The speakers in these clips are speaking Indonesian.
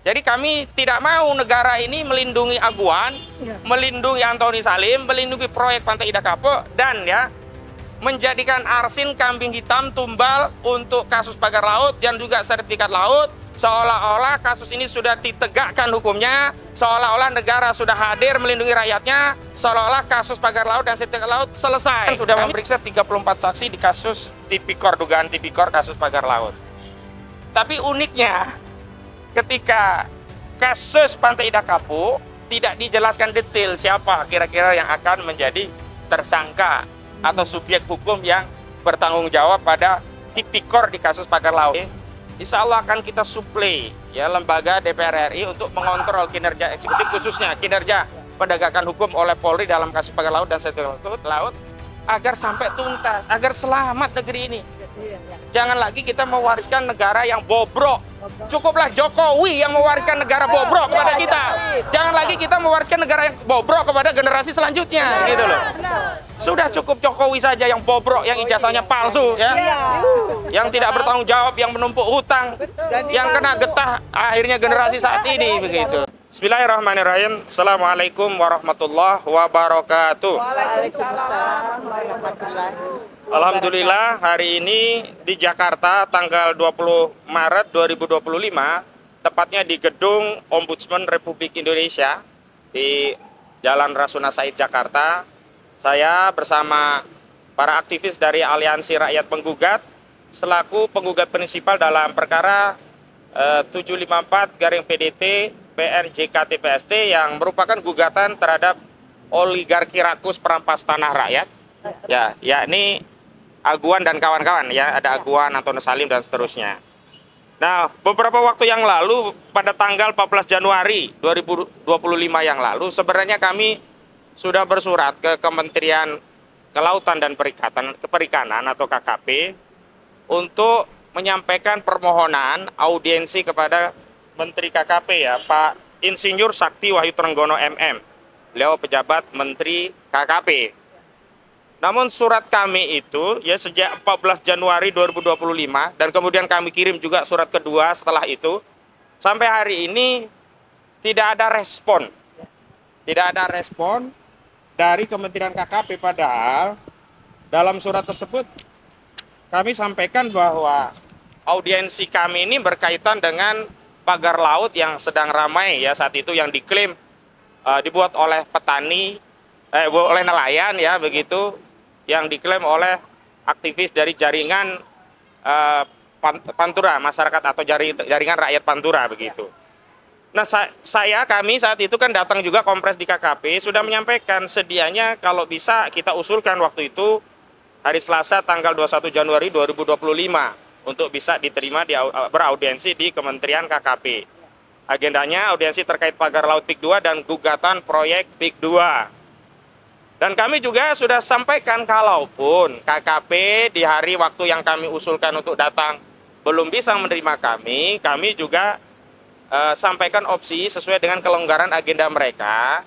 Jadi kami tidak mau negara ini melindungi Aguan, melindungi Antoni Salim, melindungi proyek Pantai Indah Kapuk, dan ya menjadikan Arsin kambing hitam tumbal untuk kasus pagar laut dan juga sertifikat laut, seolah-olah kasus ini sudah ditegakkan hukumnya, seolah-olah negara sudah hadir melindungi rakyatnya, seolah-olah kasus pagar laut dan sertifikat laut selesai. Sudah memeriksa 34 saksi di kasus tipikor, dugaan tipikor kasus pagar laut. Tapi uniknya, ketika kasus Pantai Indah Kapuk tidak dijelaskan detail siapa kira-kira yang akan menjadi tersangka atau subjek hukum yang bertanggung jawab pada tipikor di kasus pagar laut. Insya Allah akan kita suplai ya lembaga DPR RI untuk mengontrol kinerja eksekutif, khususnya kinerja penegakan hukum oleh Polri dalam kasus pagar laut dan sertifikat laut agar sampai tuntas, agar selamat negeri ini. Jangan lagi kita mewariskan negara yang bobrok. Cukuplah Jokowi yang mewariskan negara bobrok kepada kita. Jangan lagi kita mewariskan negara yang bobrok kepada generasi selanjutnya, gitu loh. Sudah cukup Jokowi saja yang bobrok, yang ijazahnya palsu, ya, yang tidak bertanggung jawab, yang menumpuk hutang, yang kena getah akhirnya generasi saat ini, begitu. Bismillahirrahmanirrahim. Assalamualaikum warahmatullahi wabarakatuh. Waalaikumsalam warahmatullahi wabarakatuh. Alhamdulillah hari ini di Jakarta tanggal 20 Maret 2025, tepatnya di Gedung Ombudsman Republik Indonesia di Jalan Rasuna Said, Jakarta. Saya bersama para aktivis dari Aliansi Rakyat Penggugat selaku penggugat prinsipal dalam perkara 754/PDT PNJK-TPST yang merupakan gugatan terhadap oligarki rakus perampas tanah rakyat, ya, yakni Aguan dan kawan-kawan, ya, ada Aguan, Antoni Salim dan seterusnya. Nah, beberapa waktu yang lalu pada tanggal 14 Januari 2025 yang lalu sebenarnya kami sudah bersurat ke Kementerian Kelautan dan Perikanan atau KKP untuk menyampaikan permohonan audiensi kepada Menteri KKP, ya, Pak Insinyur Sakti Wahyu Trenggono MM. Beliau pejabat Menteri KKP. Namun surat kami itu ya sejak 14 Januari 2025 dan kemudian kami kirim juga surat kedua setelah itu, sampai hari ini tidak ada respon. Tidak ada respon dari Kementerian KKP, padahal dalam surat tersebut kami sampaikan bahwa audiensi kami ini berkaitan dengan pagar laut yang sedang ramai ya saat itu, yang diklaim dibuat oleh petani, oleh nelayan, ya begitu, yang diklaim oleh aktivis dari jaringan Pantura masyarakat atau jaringan rakyat Pantura, begitu. Nah, kami saat itu kan datang juga kompres di KKP, sudah menyampaikan sedianya kalau bisa kita usulkan waktu itu hari Selasa tanggal 21 Januari 2025 untuk bisa diterima beraudiensi di Kementerian KKP. Agendanya audiensi terkait pagar laut PIK 2 dan gugatan proyek PIK 2. Dan kami juga sudah sampaikan kalaupun KKP di hari waktu yang kami usulkan untuk datang belum bisa menerima kami juga sampaikan opsi sesuai dengan kelonggaran agenda mereka,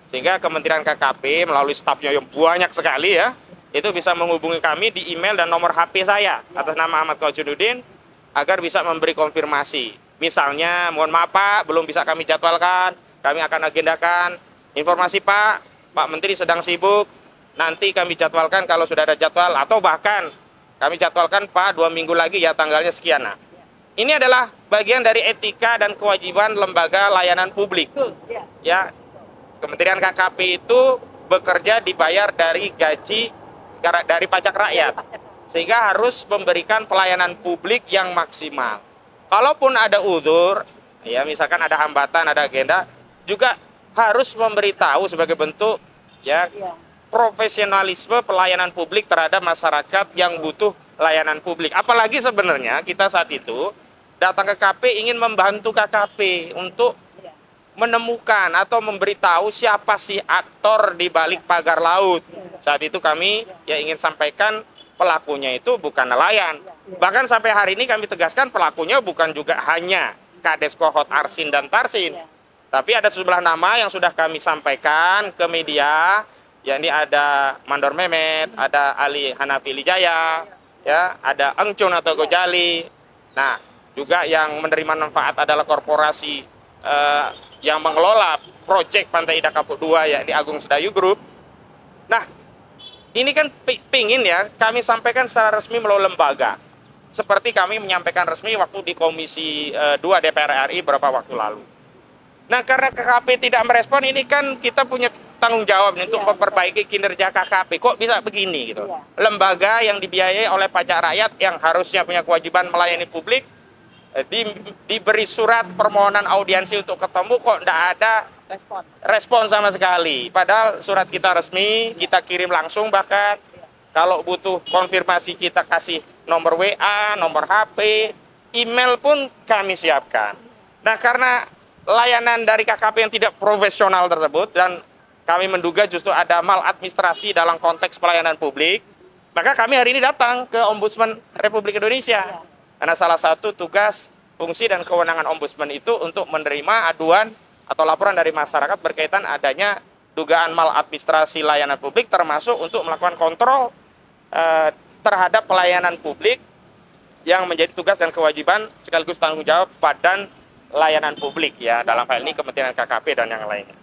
sehingga Kementerian KKP melalui stafnya yang banyak sekali, ya, itu bisa menghubungi kami di email dan nomor HP saya atas nama Ahmad Khawjuddin agar bisa memberi konfirmasi. Misalnya, mohon maaf Pak, belum bisa kami jadwalkan, kami akan agendakan. Informasi Pak Menteri sedang sibuk, nanti kami jadwalkan kalau sudah ada jadwal, atau bahkan kami jadwalkan Pak 2 minggu lagi ya tanggalnya sekian. Nah, ini adalah bagian dari etika dan kewajiban lembaga layanan publik. Ya, Kementerian KKP itu bekerja dibayar dari gaji dari pajak rakyat, sehingga harus memberikan pelayanan publik yang maksimal. Kalaupun ada uzur, ya misalkan ada hambatan, ada agenda, juga harus memberitahu sebagai bentuk ya profesionalisme pelayanan publik terhadap masyarakat yang butuh layanan publik. Apalagi sebenarnya kita saat itu datang ke KP ingin membantu KKP untuk menemukan atau memberitahu siapa sih aktor di balik pagar laut. Saat itu kami ya ingin sampaikan pelakunya itu bukan nelayan. Bahkan sampai hari ini kami tegaskan pelakunya bukan juga hanya Kades Kohot Arsin dan Tarsin. Tapi ada sejumlah nama yang sudah kami sampaikan ke media, yakni ada Mandor Mehmet, ada Ali Hanafi Lijaya, ya, ada Engcun atau Gojali. Nah, juga yang menerima manfaat adalah korporasi yang mengelola proyek Pantai Indah Kapuk 2 ya di Agung Sedayu Group. Nah, ini kan pingin ya kami sampaikan secara resmi melalui lembaga. Seperti kami menyampaikan resmi waktu di Komisi 2 DPR RI beberapa waktu lalu. Nah, karena KKP tidak merespon, ini kan kita punya tanggung jawab nih, untuk memperbaiki kinerja KKP. Kok bisa begini gitu? Lembaga yang dibiayai oleh pajak rakyat yang harusnya punya kewajiban melayani publik, diberi surat permohonan audiensi untuk ketemu, kok tidak ada respon sama sekali. Padahal surat kita resmi, kita kirim langsung, bahkan kalau butuh konfirmasi kita kasih nomor WA, nomor HP, email pun kami siapkan. Nah, karena layanan dari KKP yang tidak profesional tersebut, dan kami menduga justru ada maladministrasi dalam konteks pelayanan publik, maka kami hari ini datang ke Ombudsman Republik Indonesia. Karena salah satu tugas, fungsi, dan kewenangan Ombudsman itu untuk menerima aduan atau laporan dari masyarakat berkaitan adanya dugaan maladministrasi layanan publik, termasuk untuk melakukan kontrol terhadap pelayanan publik yang menjadi tugas dan kewajiban sekaligus tanggung jawab Badan Layanan Publik ya, dalam hal ini Kementerian KKP dan yang lainnya.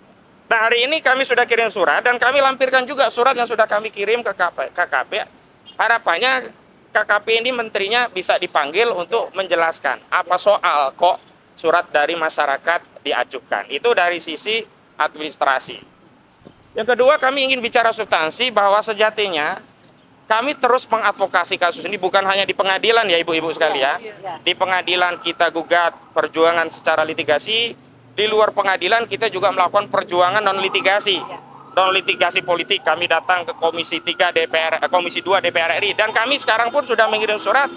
Nah, hari ini kami sudah kirim surat dan kami lampirkan juga surat yang sudah kami kirim ke KKP. Harapannya KKP ini menterinya bisa dipanggil untuk menjelaskan apa soal kok surat dari masyarakat diajukan. Itu dari sisi administrasi. Yang kedua, kami ingin bicara substansi bahwa sejatinya kami terus mengadvokasi kasus ini bukan hanya di pengadilan ya ibu-ibu sekalian. Di pengadilan kita gugat perjuangan secara litigasi, di luar pengadilan kita juga melakukan perjuangan non litigasi. Non litigasi politik, kami datang ke Komisi 2 DPR RI, dan kami sekarang pun sudah mengirim surat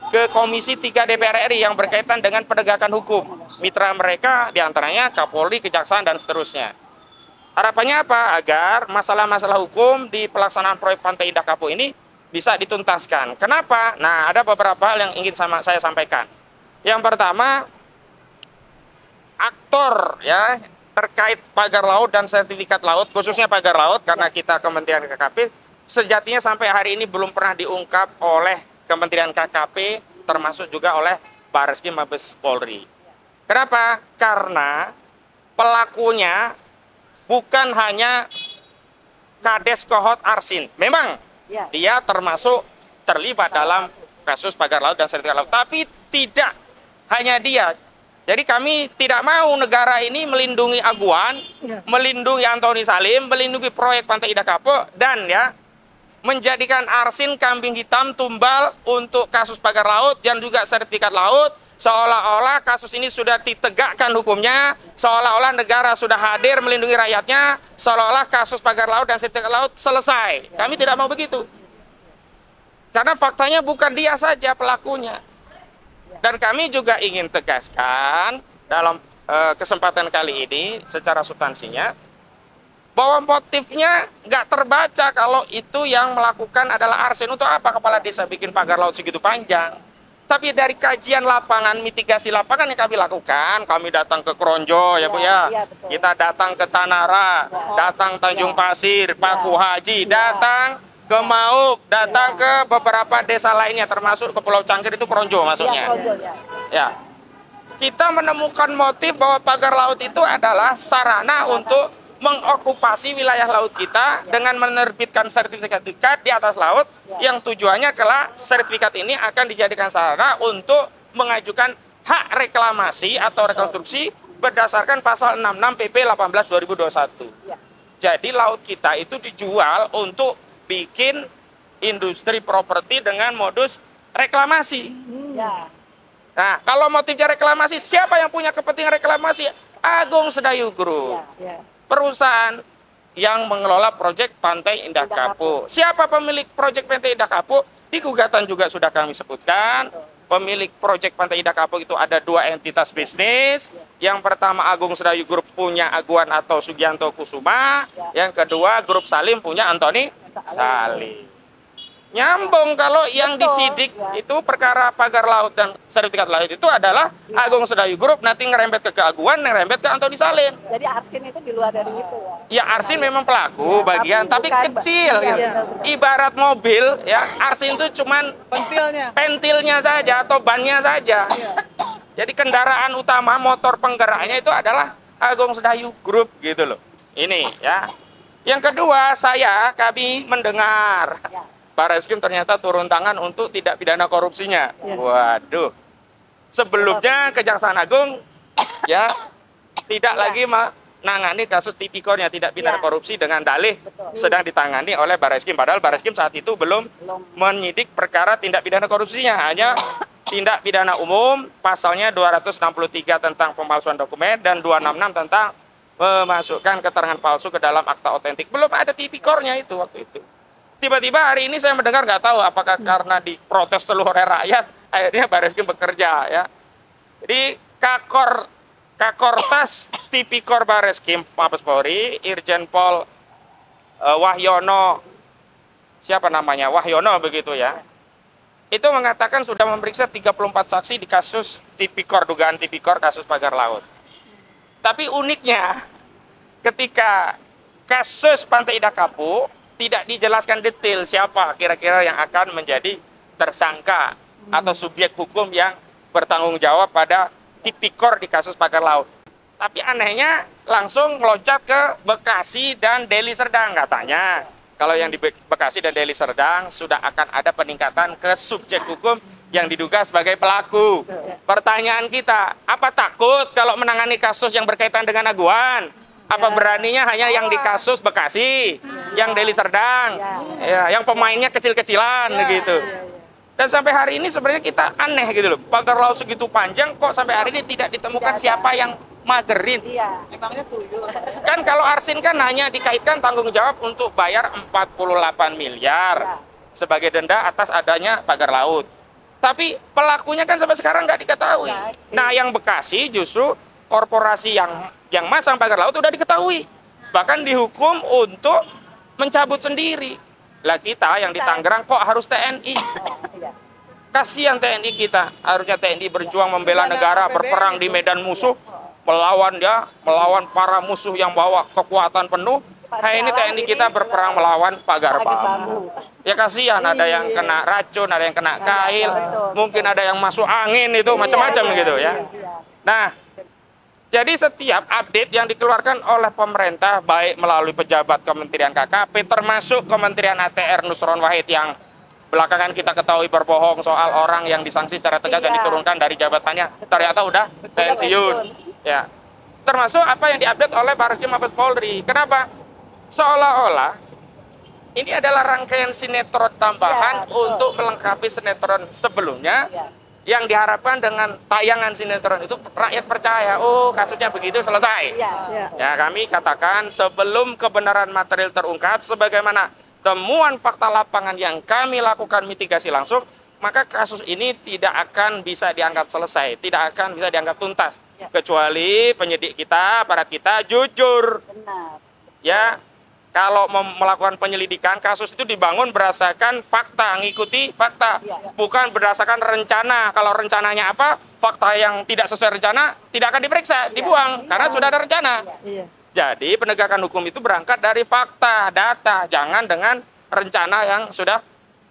ke Komisi 3 DPR RI yang berkaitan dengan penegakan hukum. Mitra mereka diantaranya Kapolri, Kejaksaan, dan seterusnya. Harapannya apa? Agar masalah-masalah hukum di pelaksanaan proyek Pantai Indah Kapuk ini bisa dituntaskan. Kenapa? Nah, ada beberapa hal yang ingin saya sampaikan. Yang pertama, aktor ya terkait pagar laut dan sertifikat laut, khususnya pagar laut, karena kita Kementerian KKP, sejatinya sampai hari ini belum pernah diungkap oleh Kementerian KKP, termasuk juga oleh Bareskrim Mabes Polri. Kenapa? Karena pelakunya bukan hanya Kades Kohot Arsin. Memang dia termasuk terlibat dalam kasus pagar laut dan sertifikat laut, tapi tidak hanya dia. Jadi kami tidak mau negara ini melindungi Aguan, melindungi Antoni Salim, melindungi proyek Pantai Indah Kapuk, dan ya menjadikan Arsin kambing hitam tumbal untuk kasus pagar laut dan juga sertifikat laut, seolah-olah kasus ini sudah ditegakkan hukumnya, seolah-olah negara sudah hadir melindungi rakyatnya, seolah-olah kasus pagar laut dan sertifikat laut selesai. Kami tidak mau begitu. Karena faktanya bukan dia saja pelakunya. Dan kami juga ingin tegaskan dalam kesempatan kali ini secara substansinya, bahwa motifnya nggak terbaca kalau itu yang melakukan adalah Arsin. Untuk apa kepala desa bikin pagar laut segitu panjang? Tapi dari kajian lapangan, mitigasi lapangan yang kami lakukan, kami datang ke Kronjo ya Bu ya, kita datang ke Tanara, datang Tanjung Pasir, Paku Haji, datang ke Mauk, datang ke beberapa desa lainnya, termasuk ke Pulau Cangkir, itu Kronjo maksudnya. Ya, kita menemukan motif bahwa pagar laut itu adalah sarana untuk mengokupasi wilayah laut kita dengan menerbitkan sertifikat di atas laut, yang tujuannya kelak sertifikat ini akan dijadikan sarana untuk mengajukan hak reklamasi atau rekonstruksi berdasarkan pasal 66 PP 18 2021. Jadi laut kita itu dijual untuk bikin industri properti dengan modus reklamasi. Nah, kalau motifnya reklamasi, siapa yang punya kepentingan reklamasi? Agung Sedayu Group. Perusahaan yang mengelola proyek Pantai Indah Kapuk. Siapa pemilik proyek Pantai Indah Kapuk? Di gugatan juga sudah kami sebutkan. Pemilik proyek Pantai Indah Kapuk itu ada dua entitas bisnis. Yang pertama Agung Sedayu Group punya Aguan atau Sugianto Kusuma. Yang kedua Grup Salim punya Antoni Salim. Nyambung kalau yang disidik itu perkara pagar laut dan sertifikat laut itu adalah Agung Sedayu Group, nanti ngerembet ke Aguan, ngerembet ke Antoni Salim. Jadi Arsin itu di luar dari itu ya? Ya, Arsin memang pelaku bagian, tapi kecil gitu. Ibarat mobil ya, Arsin itu cuman pentilnya saja atau bannya saja. Jadi kendaraan utama motor penggeraknya itu adalah Agung Sedayu Group gitu loh. Ini ya. Yang kedua, kami mendengar Barreskrim ternyata turun tangan untuk tidak pidana korupsinya. Waduh. Sebelumnya Kejaksaan Agung ya tidak lagi menangani kasus tipikornya tidak pidana korupsi dengan dalih sedang ditangani oleh Barreskrim. Padahal Barreskrim saat itu belum menyidik perkara tindak pidana korupsinya, hanya tindak pidana umum pasalnya 263 tentang pemalsuan dokumen dan 266 tentang memasukkan keterangan palsu ke dalam akta otentik. Belum ada tipikornya itu waktu itu. Tiba-tiba hari ini saya mendengar, nggak tahu apakah karena diprotes seluruh rakyat, akhirnya Barreskrim bekerja ya. Jadi Kakortas Tipikor Barreskrim Mabes Polri, Irjen Pol Wahyono, siapa namanya? Wahyono begitu ya. Itu mengatakan sudah memeriksa 34 saksi di kasus tipikor, dugaan tipikor kasus pagar laut. Tapi uniknya, ketika kasus Pantai Indah Kapuk, tidak dijelaskan detail siapa kira-kira yang akan menjadi tersangka atau subjek hukum yang bertanggung jawab pada tipikor di kasus pagar laut. Tapi anehnya langsung meloncat ke Bekasi dan Deli Serdang katanya. Kalau yang di Bekasi dan Deli Serdang sudah akan ada peningkatan ke subjek hukum yang diduga sebagai pelaku. Pertanyaan kita, apa takut kalau menangani kasus yang berkaitan dengan aguan? Apa beraninya hanya yang di kasus Bekasi, yang Deli Serdang, ya, yang pemainnya kecil-kecilan gitu. Dan sampai hari ini sebenarnya kita aneh gitu loh. Pagar laut segitu panjang kok sampai hari ini tidak ditemukan siapa yang magerin. Emangnya tuyul. Kan kalau arsin kan hanya dikaitkan tanggung jawab untuk bayar 48 miliar sebagai denda atas adanya pagar laut. Tapi pelakunya kan sampai sekarang nggak diketahui. Nah, yang Bekasi justru korporasi yang masang pagar laut udah diketahui. Bahkan dihukum untuk mencabut sendiri. Lah kita yang di Tangerang kok harus TNI? Kasihan TNI kita. Harusnya TNI berjuang membela negara, berperang di medan musuh, melawan para musuh yang bawa kekuatan penuh. Nah, ini TNI kita berperang melawan pagar bambu. Ya kasihan, ada yang kena racun, ada yang kena kail, mungkin ada yang masuk angin itu macam-macam gitu ya. Nah, jadi setiap update yang dikeluarkan oleh pemerintah, baik melalui pejabat Kementerian KKP, termasuk Kementerian ATR Nusron Wahid yang belakangan kita ketahui berbohong soal orang yang disanksi secara tegas dan diturunkan dari jabatannya, ternyata udah pensiun. Ya, termasuk apa yang diupdate oleh Barreskrim Mabes Polri. Kenapa? Seolah-olah ini adalah rangkaian sinetron tambahan untuk melengkapi sinetron sebelumnya. Yang diharapkan dengan tayangan sinetron itu rakyat percaya, oh kasusnya begitu selesai. Ya, kami katakan sebelum kebenaran material terungkap, sebagaimana temuan fakta lapangan yang kami lakukan mitigasi langsung, maka kasus ini tidak akan bisa dianggap selesai, tidak akan bisa dianggap tuntas, kecuali penyidik kita, aparat kita jujur. Ya. Kalau melakukan penyelidikan, kasus itu dibangun berdasarkan fakta, ngikuti fakta, bukan berdasarkan rencana. Kalau rencananya apa, fakta yang tidak sesuai rencana tidak akan diperiksa, dibuang, karena sudah ada rencana. Jadi penegakan hukum itu berangkat dari fakta, data, jangan dengan rencana yang sudah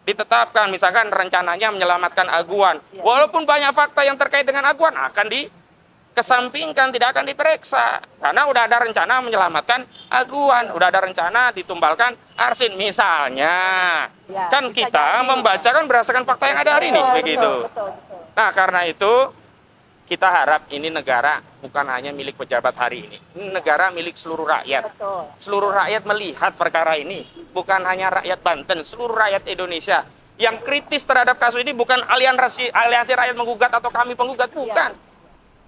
ditetapkan. Misalkan rencananya menyelamatkan aguan, walaupun banyak fakta yang terkait dengan aguan akan dikesampingkan, tidak akan diperiksa karena udah ada rencana menyelamatkan aguan, udah ada rencana ditumbalkan arsin misalnya. Kan kita membacakan berdasarkan fakta yang ada hari ini begitu. Nah, karena itu kita harap ini negara bukan hanya milik pejabat hari ini negara milik seluruh rakyat. Seluruh rakyat melihat perkara ini, bukan hanya rakyat Banten, seluruh rakyat Indonesia yang kritis terhadap kasus ini. Bukan aliansi rakyat menggugat atau kami penggugat, bukan.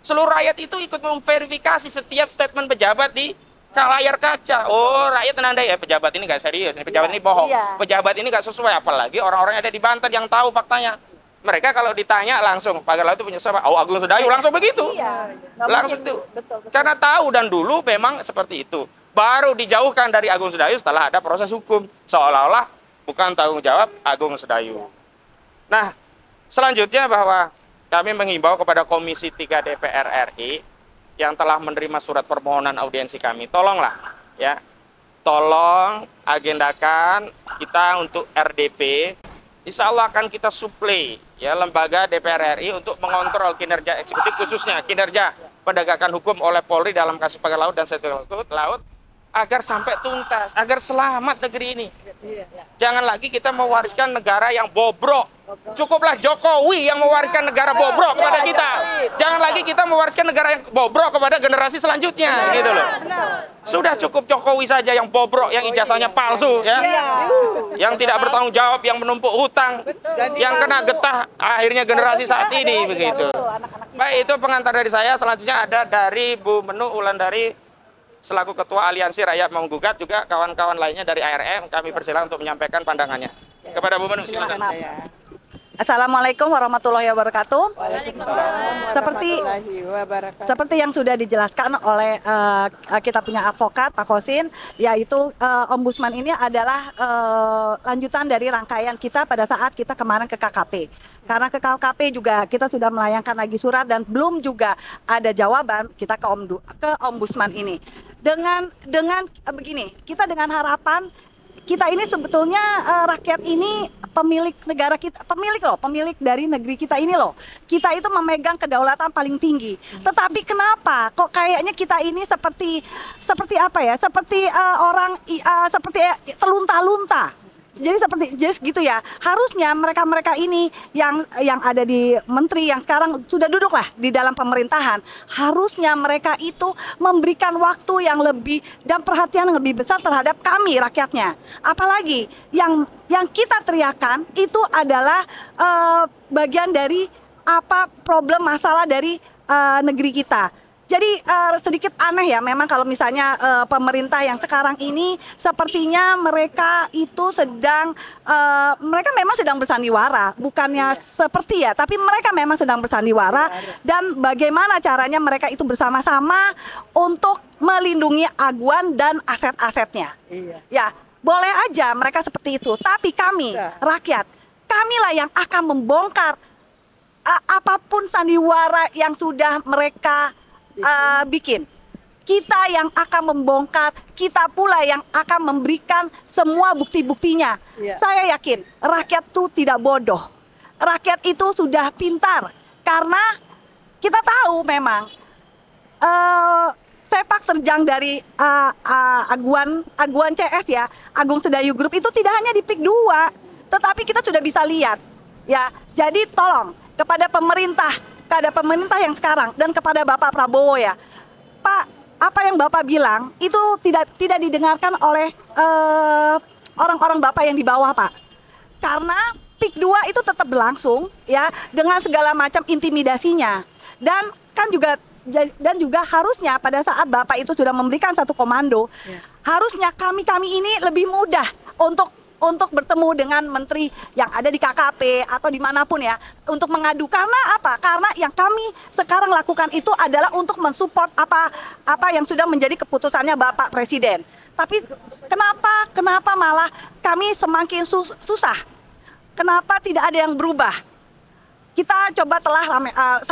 Seluruh rakyat itu ikut memverifikasi setiap statement pejabat di layar kaca. Oh, rakyat menandai ya pejabat ini nggak serius, ini pejabat ini bohong, pejabat ini nggak sesuai. Apalagi orang-orang yang ada di Banten yang tahu faktanya. Mereka kalau ditanya langsung, pagar laut itu punya siapa? Oh, Agung Sedayu, langsung begitu. Langsung itu. Karena tahu dan dulu memang seperti itu. Baru dijauhkan dari Agung Sedayu setelah ada proses hukum. Seolah-olah bukan tanggung jawab Agung Sedayu. Nah, selanjutnya bahwa kami menghimbau kepada Komisi 3 DPR RI yang telah menerima surat permohonan audiensi kami, tolonglah ya, tolong agendakan kita untuk RDP. Insya Allah akan kita suplai ya lembaga DPR RI untuk mengontrol kinerja eksekutif, khususnya kinerja penegakan hukum oleh Polri dalam kasus pagar laut dan setelah laut, agar sampai tuntas, agar selamat negeri ini. Jangan lagi kita mewariskan negara yang bobrok. Cukuplah Jokowi yang mewariskan negara bobrok kepada kita. Jangan lagi kita mewariskan negara yang bobrok kepada generasi selanjutnya, gitu loh. Sudah cukup Jokowi saja yang bobrok, yang ijazahnya palsu, ya. Yang tidak bertanggung jawab, yang menumpuk hutang, yang kena getah akhirnya generasi saat ini, begitu. Baik, itu pengantar dari saya. Selanjutnya ada dari Bu Menu Wulandari selaku Ketua Aliansi Rakyat Menggugat, juga kawan-kawan lainnya dari ARM. Kami persilakan untuk menyampaikan pandangannya. Kepada Bu Menu, silakan. Assalamualaikum warahmatullahi wabarakatuh. Seperti yang sudah dijelaskan oleh kita punya advokat Pak Kosin, yaitu Ombudsman ini adalah lanjutan dari rangkaian kita pada saat kita kemarin ke KKP. Karena ke KKP juga kita sudah melayangkan lagi surat dan belum juga ada jawaban, kita ke Ombudsman ini. Dengan begini, kita dengan harapan kita ini sebetulnya rakyat ini pemilik negara kita, pemilik dari negeri kita ini loh. Kita itu memegang kedaulatan paling tinggi. Tetapi kenapa kok kayaknya kita ini seperti apa ya? Seperti orang seperti telunta-lunta. Jadi gitu ya. Harusnya mereka ini yang ada di menteri yang sekarang sudah duduk lah di dalam pemerintahan, harusnya mereka itu memberikan waktu yang lebih dan perhatian yang lebih besar terhadap kami rakyatnya. Apalagi yang kita teriakan itu adalah bagian dari apa problem masalah dari negeri kita. Jadi sedikit aneh ya memang kalau misalnya pemerintah yang sekarang ini sepertinya mereka itu mereka memang sedang bersandiwara, bukannya seperti ya, tapi mereka memang sedang bersandiwara. Dan bagaimana caranya mereka itu bersama-sama untuk melindungi aguan dan aset-asetnya. Ya, boleh aja mereka seperti itu, tapi kami rakyat, kamilah yang akan membongkar apapun sandiwara yang sudah mereka bikin. Kita yang akan membongkar, kita pula yang akan memberikan semua bukti-buktinya. Saya yakin rakyat itu tidak bodoh. Rakyat itu sudah pintar. Karena kita tahu memang sepak terjang dari Aguan CS ya, Agung Sedayu Group itu tidak hanya di PIK 2, tetapi kita sudah bisa lihat. Ya, jadi tolong kepada pemerintah yang sekarang dan kepada Bapak Prabowo ya, Pak, apa yang Bapak bilang itu tidak didengarkan oleh orang-orang Bapak yang di bawah, Pak. Karena PIK 2 itu tetap berlangsung ya dengan segala macam intimidasinya. Dan juga harusnya pada saat Bapak itu sudah memberikan satu komando, harusnya kami ini lebih mudah untuk bertemu dengan menteri yang ada di KKP atau dimanapun ya, untuk mengadu. Karena apa? Karena yang kami sekarang lakukan itu adalah untuk mensupport apa yang sudah menjadi keputusannya Bapak Presiden. Tapi kenapa malah kami semakin susah? Kenapa tidak ada yang berubah? Kita coba telah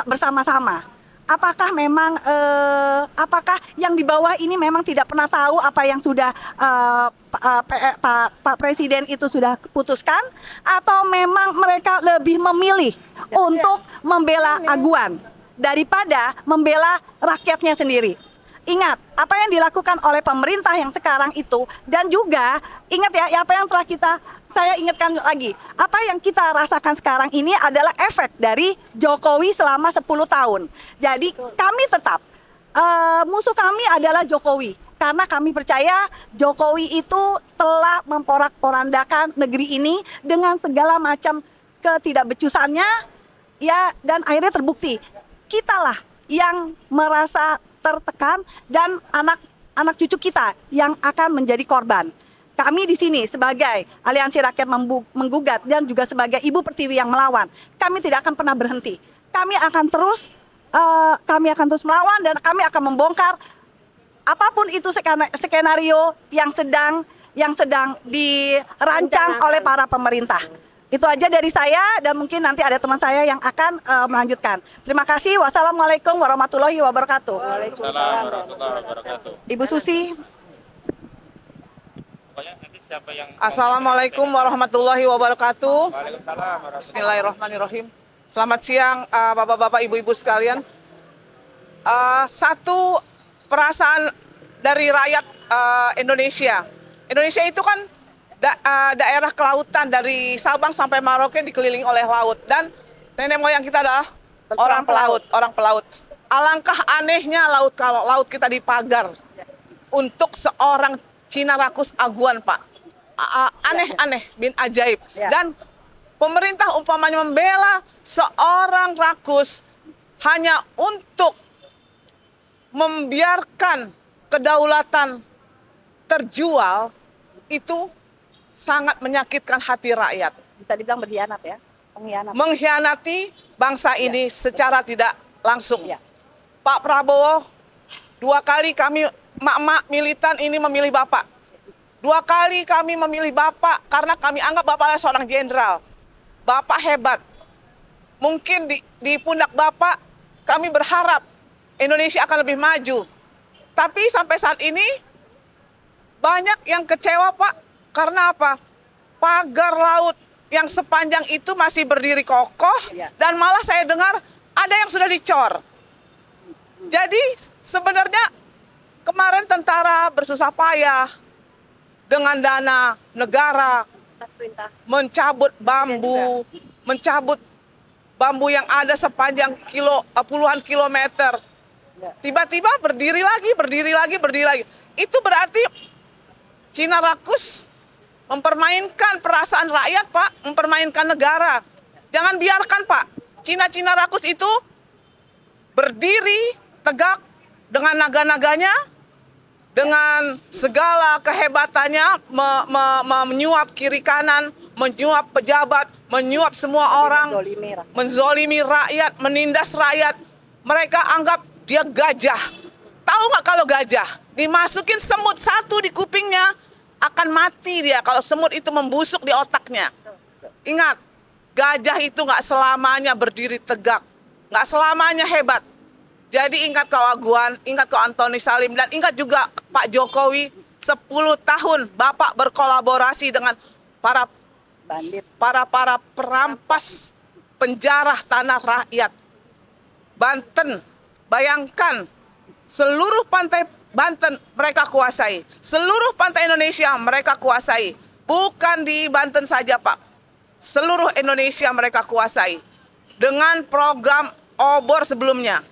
bersama-sama. Apakah memang apakah yang di bawah ini memang tidak pernah tahu apa yang sudah Pak Presiden itu sudah putuskan, atau memang mereka lebih memilih untuk membela aguan daripada membela rakyatnya sendiri? Ingat apa yang dilakukan oleh pemerintah yang sekarang itu, dan juga ingat ya apa yang saya ingatkan lagi, apa yang kita rasakan sekarang ini adalah efek dari Jokowi selama 10 tahun. Jadi kami tetap, musuh kami adalah Jokowi. Karena kami percaya Jokowi itu telah memporak-porandakan negeri ini dengan segala macam ketidakbecusannya, ya, dan akhirnya terbukti. Kitalah yang merasa tertekan dan anak cucu kita yang akan menjadi korban. Kami di sini sebagai Aliansi Rakyat Menggugat dan juga sebagai Ibu Pertiwi yang melawan, kami tidak akan pernah berhenti. Kami akan terus melawan, dan kami akan membongkar apapun itu skenario yang sedang dirancang oleh para pemerintah. Itu aja dari saya, dan mungkin nanti ada teman saya yang akan melanjutkan. Terima kasih. Wassalamualaikum warahmatullahi wabarakatuh. Waalaikumsalam warahmatullahi wabarakatuh. Ibu Susi. Pokoknya nanti siapa yang Assalamualaikum warahmatullahi wabarakatuh. Waalaikumsalam. Bismillahirrahmanirrahim. Selamat siang Bapak-bapak, Ibu-ibu sekalian. Satu perasaan dari rakyat Indonesia. Indonesia itu kan daerah kelautan, dari Sabang sampai Merauke dikelilingi oleh laut, dan nenek moyang kita adalah orang pelaut. Alangkah anehnya laut kalau laut kita dipagar untuk seorang Cina rakus aguan, Pak. Aneh-aneh, bin ajaib. Dan pemerintah umpamanya membela seorang rakus hanya untuk membiarkan kedaulatan terjual, itu sangat menyakitkan hati rakyat. Bisa dibilang berkhianat ya, pengkhianat. Mengkhianati bangsa ini secara tidak langsung. Ya. Pak Prabowo, 2 kali kami mak-mak militan ini memilih Bapak. 2 kali kami memilih Bapak karena kami anggap Bapak adalah seorang jenderal. Bapak hebat. Mungkin di pundak Bapak kami berharap Indonesia akan lebih maju. Tapi sampai saat ini banyak yang kecewa, Pak. Karena apa? Pagar laut yang sepanjang itu masih berdiri kokoh, dan malah saya dengar ada yang sudah dicor. Jadi sebenarnya kemarin tentara bersusah payah dengan dana negara mencabut bambu yang ada sepanjang puluhan kilometer. Tiba-tiba berdiri lagi. Itu berarti Cina rakus mempermainkan perasaan rakyat, Pak, mempermainkan negara. Jangan biarkan, Pak, Cina rakus itu berdiri tegak dengan naga-naganya, dengan segala kehebatannya, menyuap kiri kanan, menyuap pejabat, menyuap semua orang, menzolimi rakyat, menindas rakyat. Mereka anggap dia gajah. Tahu nggak kalau gajah dimasukin semut satu di kupingnya akan mati dia kalau semut itu membusuk di otaknya. Ingat, gajah itu nggak selamanya berdiri tegak, nggak selamanya hebat. Jadi ingat kau Aguan, ingat kau Antoni Salim, dan ingat juga Pak Jokowi, 10 tahun Bapak berkolaborasi dengan para perampas penjara tanah rakyat. Banten, bayangkan seluruh pantai Banten mereka kuasai, seluruh pantai Indonesia mereka kuasai. Bukan di Banten saja, Pak, seluruh Indonesia mereka kuasai. Dengan program obor sebelumnya.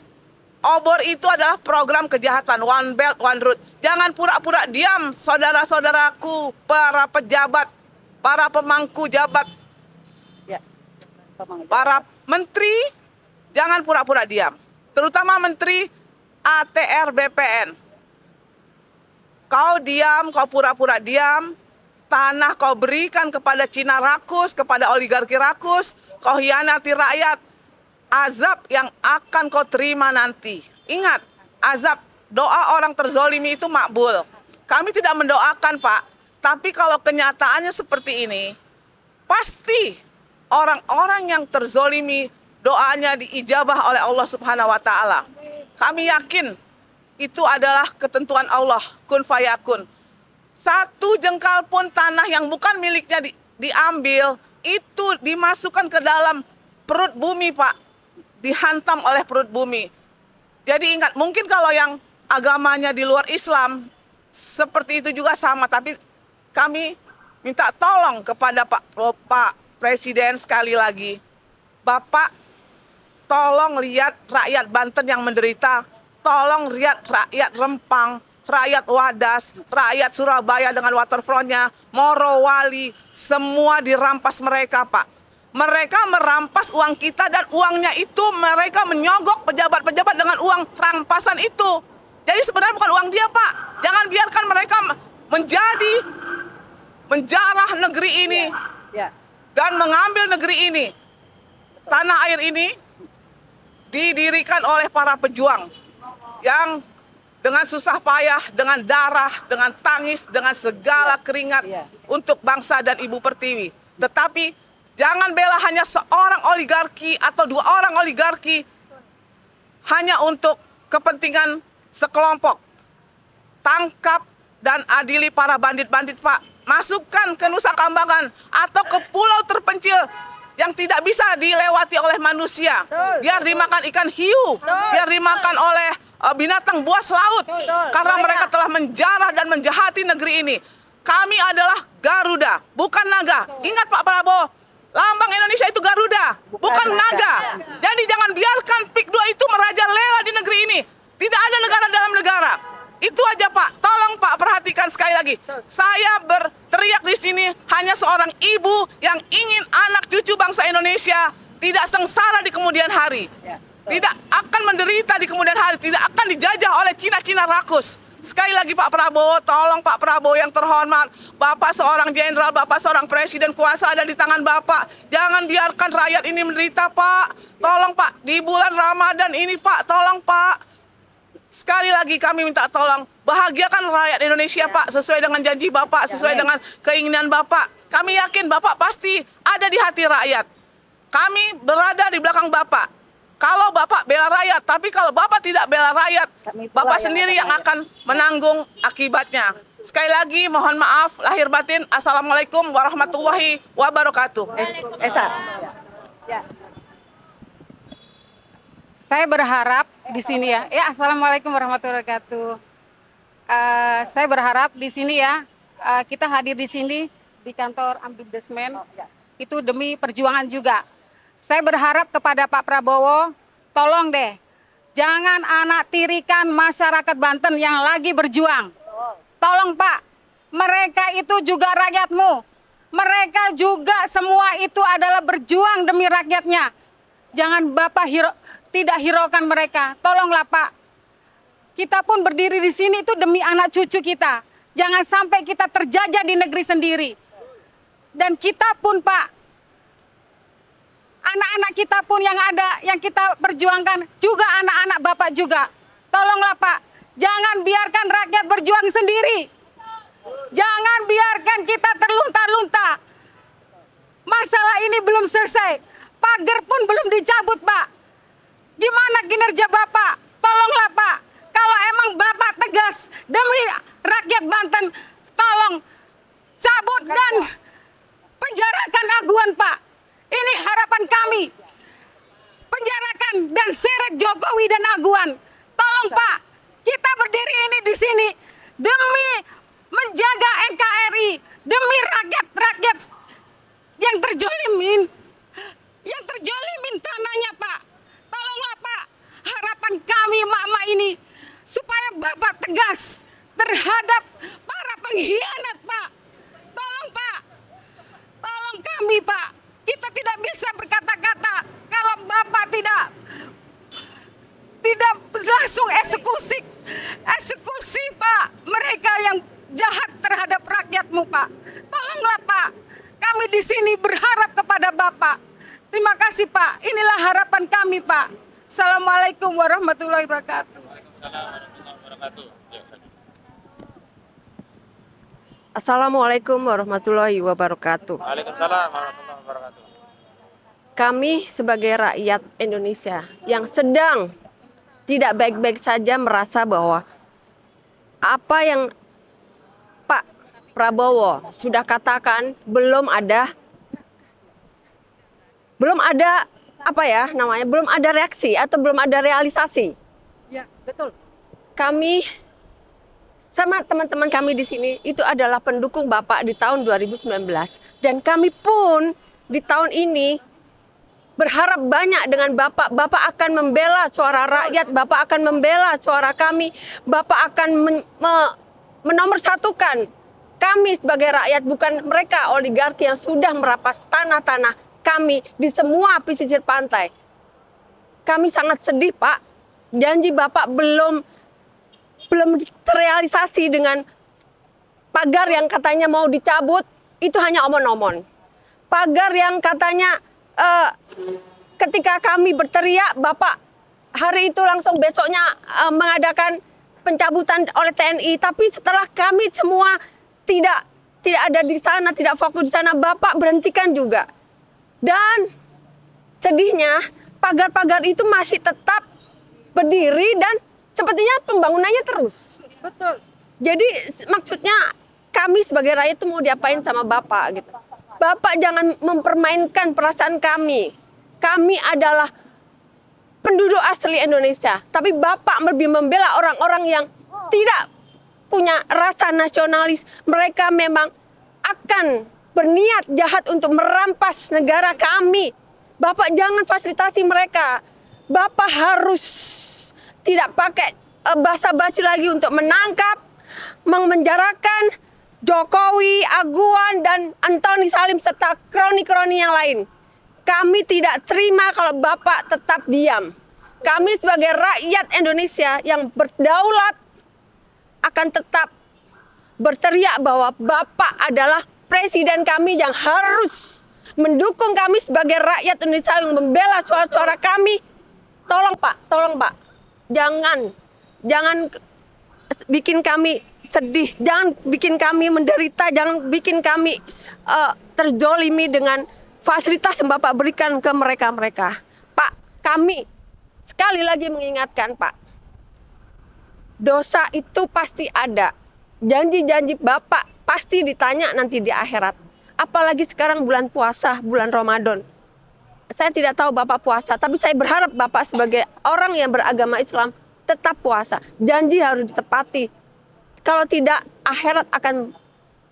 Obor itu adalah program kejahatan, One Belt, One Road. Jangan pura-pura diam, saudara-saudaraku, para pejabat, para pemangku jabat, para menteri, jangan pura-pura diam. Terutama menteri ATR BPN. Kau diam, kau pura-pura diam, tanah kau berikan kepada Cina rakus, kepada oligarki rakus, kau hianati rakyat. Azab yang akan kau terima nanti. Ingat, azab, doa orang terzolimi itu makbul. Kami tidak mendoakan, Pak. Tapi kalau kenyataannya seperti ini, pasti orang-orang yang terzolimi doanya diijabah oleh Allah Subhanahu wa Ta'ala. Kami yakin itu adalah ketentuan Allah, kun fayakun. 1 jengkal pun tanah yang bukan miliknya diambil, itu dimasukkan ke dalam perut bumi, Pak. Dihantam oleh perut bumi. Jadi ingat, mungkin kalau yang agamanya di luar Islam seperti itu juga sama, tapi kami minta tolong kepada Pak Presiden sekali lagi. Bapak, tolong lihat rakyat Banten yang menderita, tolong lihat rakyat Rempang, rakyat Wadas, rakyat Surabaya dengan waterfrontnya, Morowali, semua dirampas mereka, Pak. Mereka merampas uang kita, dan uangnya itu mereka menyogok pejabat-pejabat dengan uang rampasan itu. Jadi sebenarnya bukan uang dia, Pak. Jangan biarkan mereka menjarah negeri ini dan mengambil negeri ini. Tanah air ini didirikan oleh para pejuang yang dengan susah payah, dengan darah, dengan tangis, dengan segala keringat untuk bangsa dan Ibu Pertiwi. Tetapi jangan bela hanya seorang oligarki atau 2 orang oligarki hanya untuk kepentingan sekelompok. Tangkap dan adili para bandit-bandit, Pak. masukkan ke Nusa Kambangan atau ke pulau terpencil yang tidak bisa dilewati oleh manusia. Biar dimakan ikan hiu, biar dimakan oleh binatang buas laut. Karena mereka telah menjarah dan menjahati negeri ini. Kami adalah Garuda, bukan naga. Ingat Pak Prabowo, lambang Indonesia itu Garuda, bukan naga. Jadi jangan biarkan PIK 2 itu merajalela di negeri ini. Tidak ada negara dalam negara. Itu aja Pak, tolong Pak perhatikan sekali lagi. Saya berteriak di sini hanya seorang ibu yang ingin anak cucu bangsa Indonesia tidak sengsara di kemudian hari. Tidak akan menderita di kemudian hari, tidak akan dijajah oleh Cina-Cina rakus. Sekali lagi Pak Prabowo, tolong Pak Prabowo yang terhormat, Bapak seorang jenderal, Bapak seorang presiden, kuasa ada di tangan Bapak. Jangan biarkan rakyat ini menderita Pak. Tolong Pak, di bulan Ramadan ini Pak, tolong Pak. Sekali lagi kami minta tolong, bahagiakan rakyat Indonesia Pak, sesuai dengan janji Bapak, sesuai dengan keinginan Bapak. Kami yakin Bapak pasti ada di hati rakyat. Kami berada di belakang Bapak. Kalau Bapak bela rakyat, tapi kalau Bapak tidak bela rakyat, Bapak sendiri yang akan menanggung akibatnya. Sekali lagi mohon maaf, lahir batin. Assalamualaikum warahmatullahi wabarakatuh. Esa. Saya berharap di sini ya. Assalamualaikum warahmatullahi wabarakatuh. Saya berharap di sini ya, kita hadir di sini di kantor Ambidesmen itu demi perjuangan juga. Saya berharap kepada Pak Prabowo, tolong deh, jangan anak tirikan masyarakat Banten yang lagi berjuang. Tolong Pak, mereka itu juga rakyatmu. Mereka juga semua itu adalah berjuang demi rakyatnya. Jangan Bapak tidak hiraukan mereka. Tolonglah Pak. Kita pun berdiri di sini itu demi anak cucu kita. Jangan sampai kita terjajah di negeri sendiri. Dan kita pun Pak, anak-anak kita pun yang ada, yang kita perjuangkan, juga anak-anak Bapak juga. Tolonglah Pak, jangan biarkan rakyat berjuang sendiri. Jangan biarkan kita terlunta-lunta. Masalah ini belum selesai. Pagar pun belum dicabut Pak. Gimana kinerja Bapak? Tolonglah Pak. Kalau emang Bapak tegas demi rakyat Banten, tolong cabut dan penjarakan Aguan Pak. Ini harapan kami. Penjarakan dan seret Jokowi dan Aguan. Tolong Pak, kita berdiri ini di sini demi menjaga NKRI, demi rakyat-rakyat yang terjolimin tanahnya Pak. Tolonglah Pak, harapan kami emak-emak ini supaya Bapak tegas terhadap para pengkhianat Pak. Tolong Pak, tolong kami Pak. Kita tidak bisa berkata-kata kalau Bapak tidak langsung eksekusi Pak mereka yang jahat terhadap rakyatmu Pak. Tolonglah Pak, kami di sini berharap kepada Bapak. Terima kasih Pak, inilah harapan kami Pak. Assalamualaikum warahmatullahi wabarakatuh. Assalamualaikum warahmatullahi wabarakatuh. Waalaikumsalam warahmatullahi wabarakatuh. Kami sebagai rakyat Indonesia yang sedang tidak baik-baik saja merasa bahwa apa yang Pak Prabowo sudah katakan belum ada belum ada reaksi atau belum ada realisasi. Ya, betul. Kami sama teman-teman kami di sini itu adalah pendukung Bapak di tahun 2019 dan kami pun di tahun ini berharap banyak dengan Bapak. Bapak akan membela suara rakyat, Bapak akan membela suara kami, Bapak akan menomorsatukan kami sebagai rakyat, bukan mereka oligarki yang sudah merampas tanah-tanah kami di semua pesisir pantai. Kami sangat sedih Pak, janji Bapak belum terrealisasi dengan pagar yang katanya mau dicabut, itu hanya omon-omon. Pagar yang katanya ketika kami berteriak, Bapak hari itu langsung besoknya mengadakan pencabutan oleh TNI. Tapi setelah kami semua tidak ada di sana, tidak fokus di sana, Bapak berhentikan juga. Dan sedihnya pagar-pagar itu masih tetap berdiri dan sepertinya pembangunannya terus. Betul. Jadi maksudnya kami sebagai rakyat itu mau diapain sama Bapak gitu. Bapak jangan mempermainkan perasaan kami. Kami adalah penduduk asli Indonesia, tapi Bapak lebih membela orang-orang yang tidak punya rasa nasionalis. Mereka memang akan berniat jahat untuk merampas negara kami. Bapak jangan fasilitasi mereka. Bapak harus tidak pakai basa-basi lagi untuk menangkap, memenjarakan Jokowi, Aguan, dan Antoni Salim serta kroni-kroni yang lain. Kami tidak terima kalau Bapak tetap diam. Kami sebagai rakyat Indonesia yang berdaulat akan tetap berteriak bahwa Bapak adalah presiden kami yang harus mendukung kami sebagai rakyat Indonesia yang membela suara-suara kami. Tolong Pak, jangan bikin kami sedih, jangan bikin kami menderita, jangan bikin kami terzolimi dengan fasilitas yang Bapak berikan ke mereka-mereka. Pak, kami sekali lagi mengingatkan Pak, dosa itu pasti ada. Janji-janji Bapak pasti ditanya nanti di akhirat. Apalagi sekarang bulan puasa, bulan Ramadan. Saya tidak tahu Bapak puasa, tapi saya berharap Bapak sebagai orang yang beragama Islam tetap puasa. Janji harus ditepati. Kalau tidak, akhirat akan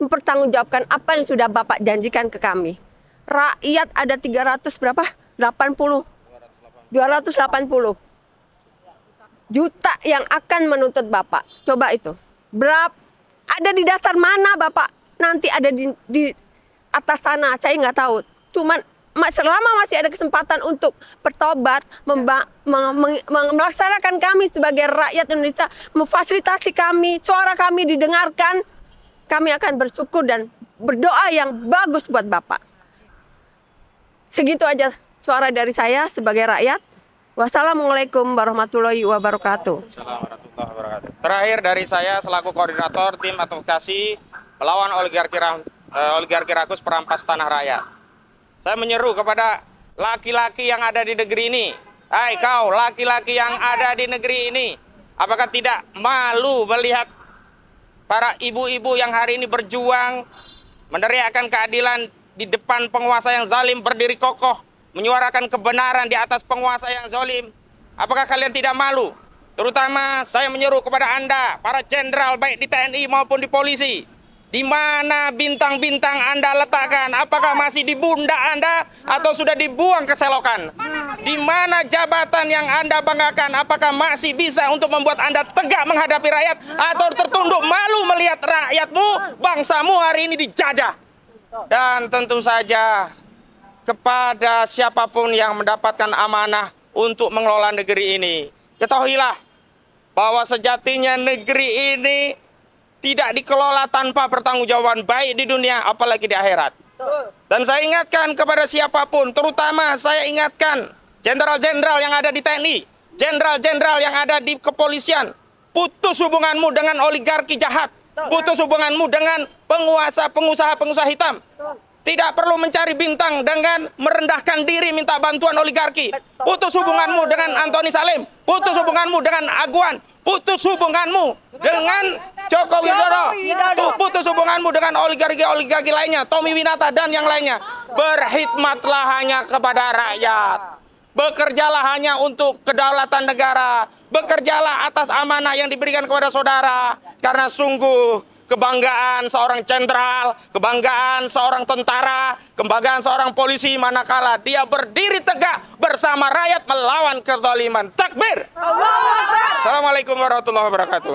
mempertanggungjawabkan apa yang sudah Bapak janjikan ke kami. Rakyat ada 300 berapa? 280 juta yang akan menuntut Bapak. Coba itu. Berapa? Ada di dasar mana Bapak? Nanti ada di atas sana, saya nggak tahu. Cuman selama masih ada kesempatan untuk bertobat, melaksanakan kami sebagai rakyat Indonesia, memfasilitasi kami, suara kami didengarkan, kami akan bersyukur dan berdoa yang bagus buat Bapak. Segitu aja suara dari saya sebagai rakyat. Wassalamualaikum warahmatullahi wabarakatuh. Terakhir dari saya selaku koordinator tim advokasi melawan oligarki rakus perampas tanah rakyat. Saya menyeru kepada laki-laki yang ada di negeri ini. Hai kau laki-laki yang ada di negeri ini. Apakah tidak malu melihat para ibu-ibu yang hari ini berjuang meneriakkan keadilan di depan penguasa yang zalim, berdiri kokoh menyuarakan kebenaran di atas penguasa yang zalim? Apakah kalian tidak malu? Terutama saya menyeru kepada Anda, para jenderal baik di TNI maupun di polisi. Di mana bintang-bintang Anda letakkan? Apakah masih di pundak Anda atau sudah dibuang ke selokan? Di mana jabatan yang Anda banggakan? Apakah masih bisa untuk membuat Anda tegak menghadapi rakyat atau tertunduk malu melihat rakyatmu, bangsamu hari ini dijajah? Dan tentu saja kepada siapapun yang mendapatkan amanah untuk mengelola negeri ini, ketahuilah bahwa sejatinya negeri ini tidak dikelola tanpa pertanggungjawaban baik di dunia apalagi di akhirat. Dan saya ingatkan kepada siapapun, terutama saya ingatkan jenderal-jenderal yang ada di TNI, jenderal-jenderal yang ada di kepolisian, putus hubunganmu dengan oligarki jahat, putus hubunganmu dengan pengusaha-pengusaha hitam. Tidak perlu mencari bintang dengan merendahkan diri minta bantuan oligarki. Putus hubunganmu dengan Antoni Salim, putus hubunganmu dengan Aguan, putus hubunganmu dengan Joko Widodo, putus hubunganmu dengan oligarki lainnya, Tommy Winata dan yang lainnya. Berkhidmatlah hanya kepada rakyat. Bekerjalah hanya untuk kedaulatan negara. Bekerjalah atas amanah yang diberikan kepada saudara. Karena sungguh kebanggaan seorang jenderal, kebanggaan seorang tentara, kebanggaan seorang polisi manakala dia berdiri tegak bersama rakyat melawan kezaliman. Takbir! Assalamualaikum warahmatullahi wabarakatuh.